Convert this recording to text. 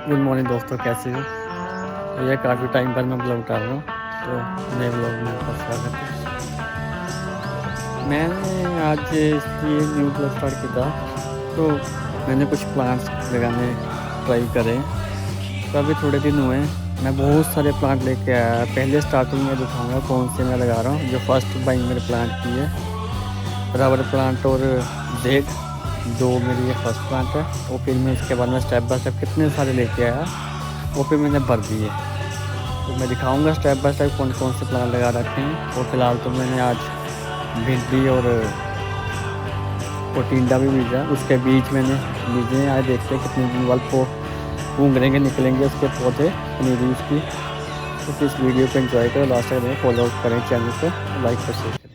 Good morning दोस्तों, कैसे हो? तो ये काफ़ी टाइम बाद मैं ब्लॉग डाल रहा हूँ, तो नए ब्लॉग में आपका स्वागत है। मैंने आज इसलिए न्यू ब्लॉग स्टार्ट किया था, तो मैंने कुछ प्लांट्स लगाने ट्राई करे। तो अभी थोड़े दिन हुए मैं बहुत सारे प्लांट लेके आया। पहले स्टार्टिंग में दिखाऊंगा कौन से मैं लगा रहा हूँ। जो फर्स्ट बाइंग मेरे प्लांट की है, रबर प्लांट और जेड, जो मेरी ये फर्स्ट प्लांट है। और फिर मैं इसके बाद में स्टेप बाय स्टेप कितने सारे लेके आया, वो फिर मैंने भर दिए। तो मैं दिखाऊंगा स्टेप बाय स्टेप कौन कौन से प्लांट लगा रखे हैं। और फिलहाल तो मैंने आज भिंडी और टिंडा भी बीजा, उसके बीज मैंने बीजे हैं। आज देखते हैं कितने दिन बाद उंगरेंगे निकलेंगे उसके पौधे पनीरी उसकी। तो इस वीडियो को एंजॉय करो, लास्ट तक फॉलो करें चैनल को, लाइक और शेयर करें।